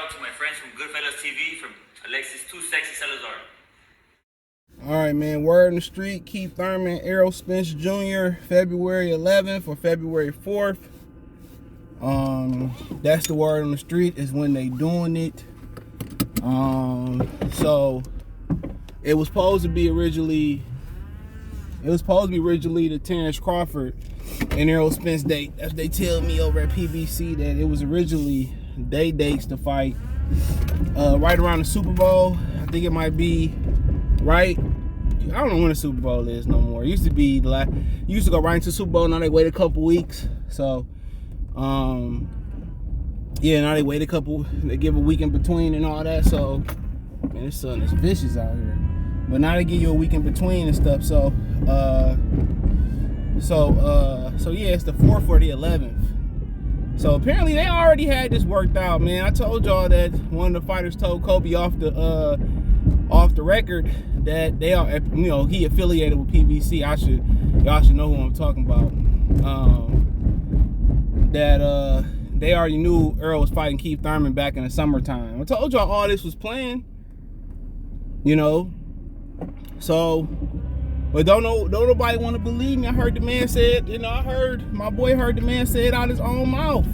out to my friends from Goodfellas TV, from Alexis Too Sexy Salazar. All right, man. Word on the street. Keith Thurman, Errol, Spence Jr. February 11th or February 4th. That's the word on the street is when they doing it. So it was supposed to be originally the Terrence Crawford and Errol Spence date. As they tell me over at PBC that it was originally they dates to fight right around the Super Bowl. I think it might be right. I don't know when the Super Bowl is no more. It used to be you used to go right into the Super Bowl. Now they wait a couple weeks. So yeah, now they wait they give a week in between and all that. So man, this sun is vicious out here. But now they give you a week in between and stuff. So yeah, it's the 4th or the 11th. So apparently they already had this worked out, man. I told y'all that one of the fighters told Kobe off the record that they are, he affiliated with PBC. Y'all should know who I'm talking about. That they already knew Errol was fighting Keith Thurman back in the summertime. I told y'all all this was planned, So, but don't nobody want to believe me. I heard the man said, my boy heard the man say it out his own mouth.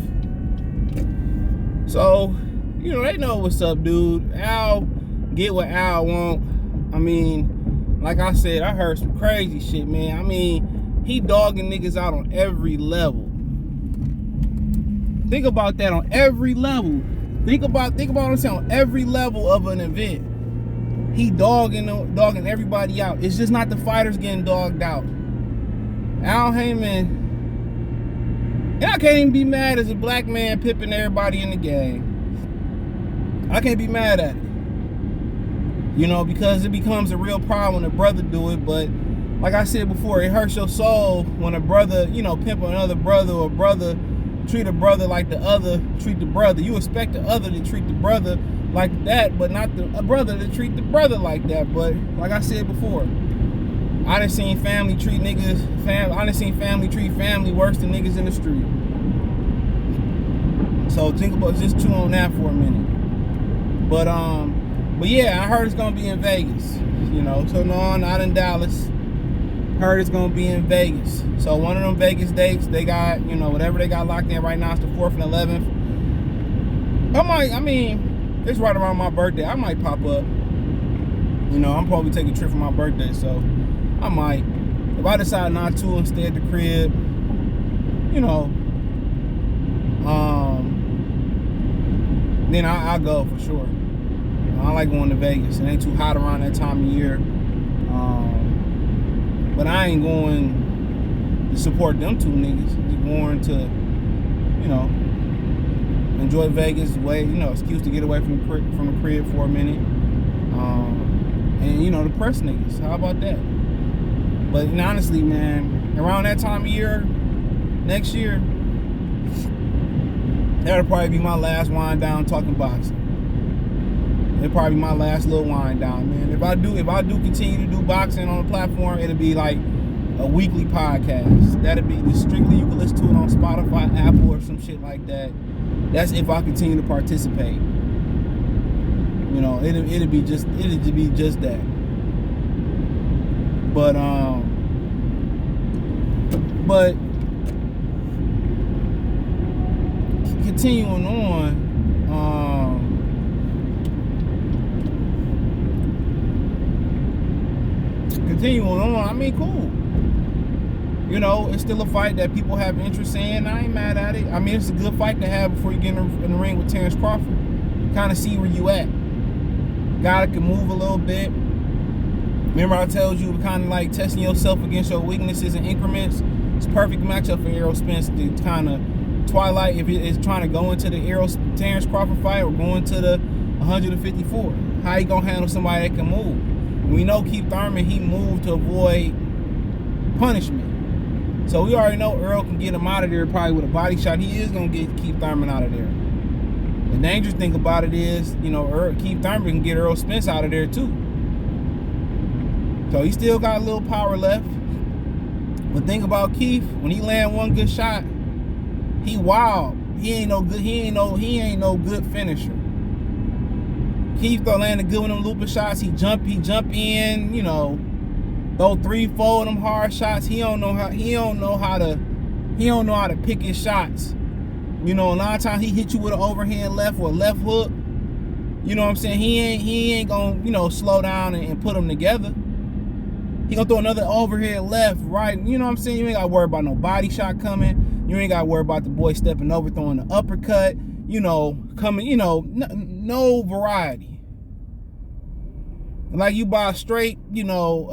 So, they know what's up, dude. Al, get what Al want. I mean, like I said, I heard some crazy shit, man. I mean, he dogging niggas out on every level. Think about that, on every level. Think about what I'm saying, on every level of an event. He dogging everybody out. It's just not the fighters getting dogged out. Al Heyman, and I can't even be mad as a black man pipping everybody in the game. I can't be mad at it. Because it becomes a real problem when a brother do it. But like I said before, it hurts your soul when a brother, pimp another brother, or brother treat a brother like the other treat the brother. You expect the other to treat the brother like that, but not a brother to treat the brother like that. But like I said before, I done seen family treat family worse than niggas in the street. So just chew on that for a minute. But yeah, I heard it's gonna be in Vegas. So no, not in Dallas. Heard it's gonna be in Vegas. So one of them Vegas dates, they got, whatever they got locked in right now, it's the 4th and 11th. It's right around my birthday. I might pop up. I'm probably taking a trip for my birthday, so I might. If I decide not to and stay at the crib, then I'll go for sure. I like going to Vegas. It ain't too hot around that time of year. But I ain't going to support them two niggas. Just going to, enjoy Vegas, excuse to get away from the crib for a minute. And the press niggas. How about that? But honestly, man, around that time of year, next year, that'll probably be my last wind down talking boxing. It'll probably be my last little wind down, man. If I do continue to do boxing on the platform, it'll be like a weekly podcast. That'll be strictly, you can listen to it on Spotify, Apple, or some shit like that. That's if I continue to participate. It'll be just that. But continuing on, I mean, cool. It's still a fight that people have interest in. I ain't mad at it. I mean, it's a good fight to have before you get in the ring with Terrence Crawford. Kind of see where you at. Guy that can move a little bit. Remember I told you, kind of like testing yourself against your weaknesses in increments. It's a perfect matchup for Errol Spence to kind of twilight if it's trying to go into the Terrence Crawford fight or going to the 154. How you gonna handle somebody that can move? We know Keith Thurman, he moved to avoid punishment. So we already know Errol can get him out of there probably with a body shot. He is going to get Keith Thurman out of there. The dangerous thing about it is, Keith Thurman can get Errol Spence out of there too. So he still got a little power left. But think about Keith, when he land one good shot, he wild. He ain't no good finisher. Keith landed good with them looping shots. He jump in, you know, throw 3-4 of them hard shots. He don't know how to pick his shots. You know, a lot of times he hit you with an overhand left or a left hook. You know what I'm saying? He ain't gonna, you know, slow down and put them together. He gonna throw another overhead left, right. You know what I'm saying? You ain't gotta worry about no body shot coming. You ain't gotta worry about the boy stepping over, throwing the uppercut, you know, coming, you know, no variety. Like you buy a straight, you know,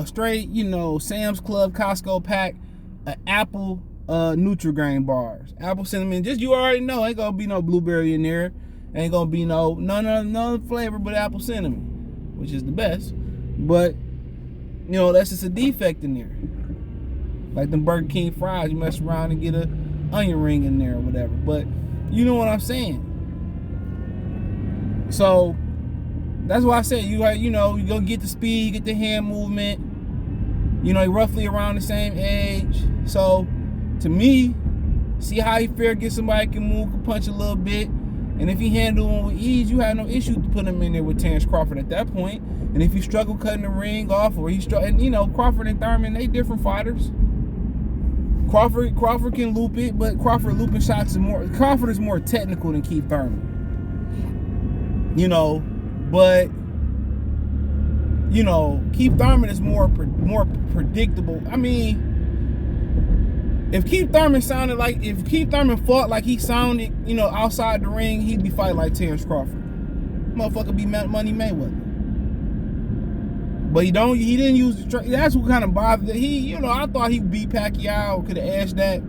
Sam's Club, Costco pack, an apple Nutri-Grain bars. Apple cinnamon, just you already know, ain't gonna be no blueberry in there. Ain't gonna be no flavor but apple cinnamon, which is the best. But, you know, that's just a defect in there. Like them Burger King fries, you mess around and get a onion ring in there or whatever. But you know what I'm saying. So that's why I said you know, you go get the speed, get the hand movement. You know, roughly around the same age. So to me, see how he fair, get somebody can move, can punch a little bit. And if he handle him with ease, you had no issue to put him in there with Terrence Crawford at that point. And if you struggle cutting the ring off, or and you know, Crawford and Thurman, they different fighters. Crawford can loop it, but Crawford looping shots is more. Crawford is more technical than Keith Thurman. You know, but you know, Keith Thurman is more predictable. I mean, if Keith Thurman fought like he sounded, you know, outside the ring, he'd be fighting like Terrence Crawford. Motherfucker be Money Mayweather. But he didn't use the straight. That's what kind of bothered. You know, I thought he beat Pacquiao, could have edged that,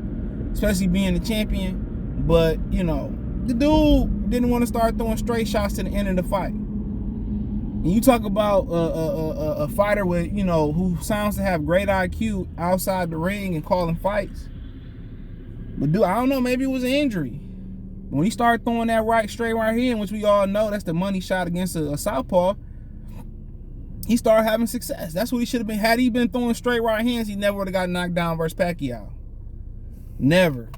especially being the champion. But, you know, the dude didn't want to start throwing straight shots to the end of the fight. And you talk about a fighter with, you know, who sounds to have great IQ outside the ring and calling fights. But dude, I don't know, maybe it was an injury. When he started throwing that straight right hand, which we all know that's the money shot against a southpaw, he started having success. That's what he should have been. Had he been throwing straight right hands, he never would have got knocked down versus Pacquiao. Never.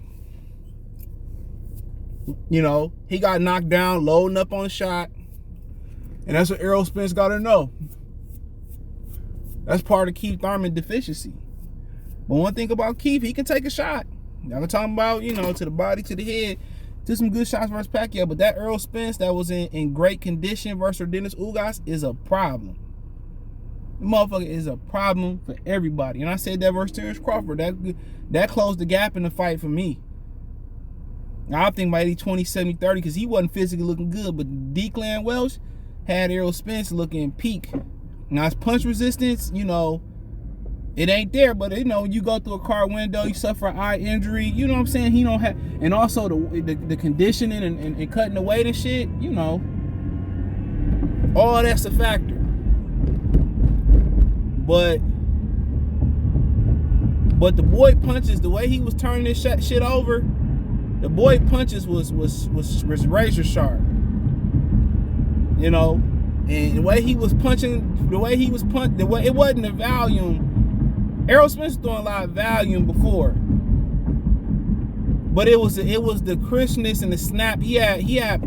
You know, he got knocked down, loading up on a shot. And that's what Errol Spence got to know. That's part of Keith Thurman's deficiency. But one thing about Keith, he can take a shot. Y'all been talking about, you know, to the body, to the head. Did some good shots versus Pacquiao. But that Errol Spence that was in great condition versus Dennis Ugas is a problem. The motherfucker is a problem for everybody. And I said that versus Terrence Crawford. That closed the gap in the fight for me. I think by 80-20, 70-30, because he wasn't physically looking good. But Declan Welch had Errol Spence looking peak. Now his punch resistance, you know, it ain't there, but you know, you go through a car window, you suffer an eye injury, you know what I'm saying? He don't have, and also the conditioning and cutting the weight and shit, you know, all that's a factor. But the boy punches, the way he was turning this shit over, the boy punches was razor sharp. You know, and the way he was punching, it wasn't the volume. Errol Spence was throwing a lot of volume before, but it was the crispness and the snap. He had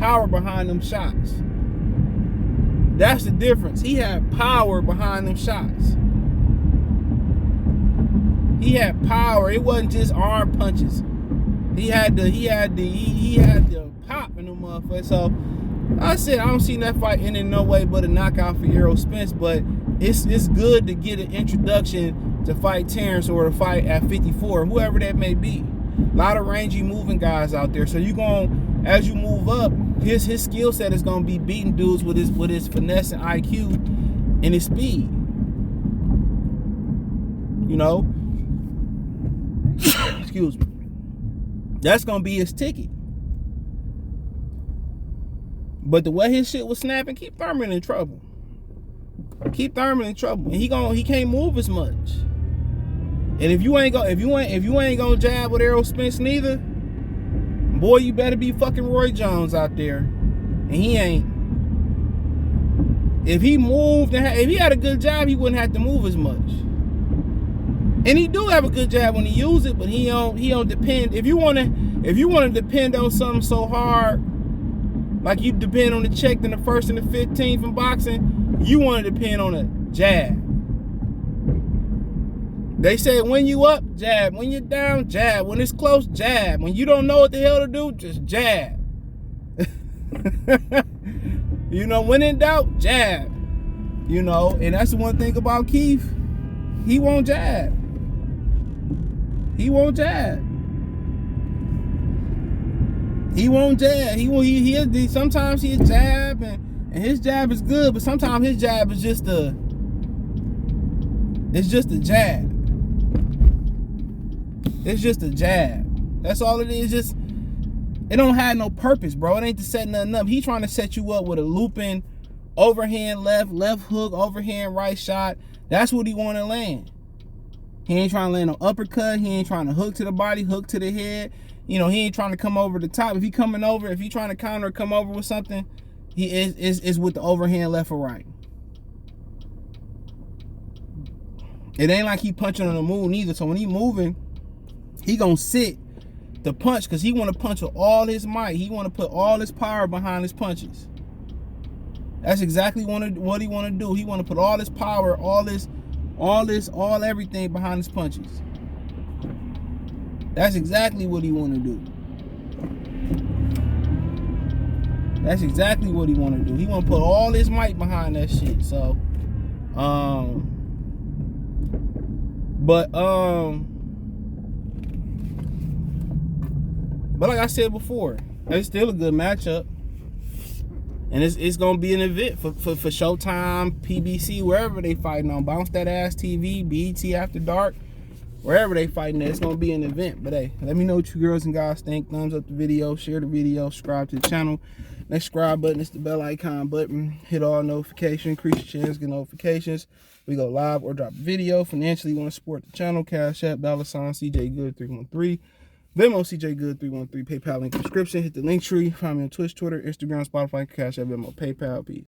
power behind them shots. That's the difference. He had power behind them shots. He had power. It wasn't just arm punches. He had the pop in them motherfuckers. So I said I don't see that fight ending no way but a knockout for Errol Spence, but it's good to get an introduction to fight Terrence or to fight at 54, whoever that may be. A lot of rangy moving guys out there. So you going, as you move up, his skill set is gonna be beating dudes with his finesse and IQ and his speed. You know? Excuse me. That's gonna be his ticket. But the way his shit was snapping, Keith Thurman in trouble. Keith Thurman in trouble. And he can't move as much. And if you ain't gonna jab with Errol Spence neither, boy, you better be fucking Roy Jones out there. And he ain't. If he moved, if he had a good jab, he wouldn't have to move as much. And he do have a good jab when he use it, but he don't depend. If you wanna depend on something so hard, Like you depend on the check than the 1st and the 15th in boxing, you want to depend on a jab. They say when you up, jab. When you're down, jab. When it's close, jab. When you don't know what the hell to do, just jab. You know, when in doubt, jab. You know, and that's the one thing about Keith. He won't jab. He won't jab. He won't jab. He sometimes he'll jab and his jab is good, but sometimes his jab is just a jab. It's just a jab. That's all it is. Just it don't have no purpose, bro. It ain't to set nothing up. He trying to set you up with a looping overhand left hook, overhand right shot. That's what he want to land. He ain't trying to land no uppercut. He ain't trying to hook to the body, hook to the head. You know, he ain't trying to come over the top. If he coming over, if he trying to counter or come over with something, he is with the overhand left or right. It ain't like he punching on the move neither. So when he moving, he gonna sit the punch because he want to punch with all his might. He want to put all his power behind his punches. That's exactly what he want to do. He want to put all his power, all everything behind his punches. That's exactly what he want to do. That's exactly what he want to do. He want to put all his might behind that shit. So, but like I said before, it's still a good matchup. And it's gonna be an event for Showtime, PBC, wherever they fighting on. Bounce That Ass TV, BET After Dark, wherever they fighting at, it's gonna be an event. But hey, let me know what you girls and guys think. Thumbs up the video, share the video, subscribe to the channel. Next subscribe button is the bell icon button. Hit all notifications, increase your chance, get notifications. We go live or drop a video. Financially, you want to support the channel, Cash App, $CJ Good 313. Venmo CJ Good 313, PayPal link description. Hit the link tree. Find me on Twitch, Twitter, Instagram, Spotify, Cash App, Venmo, PayPal. Peace.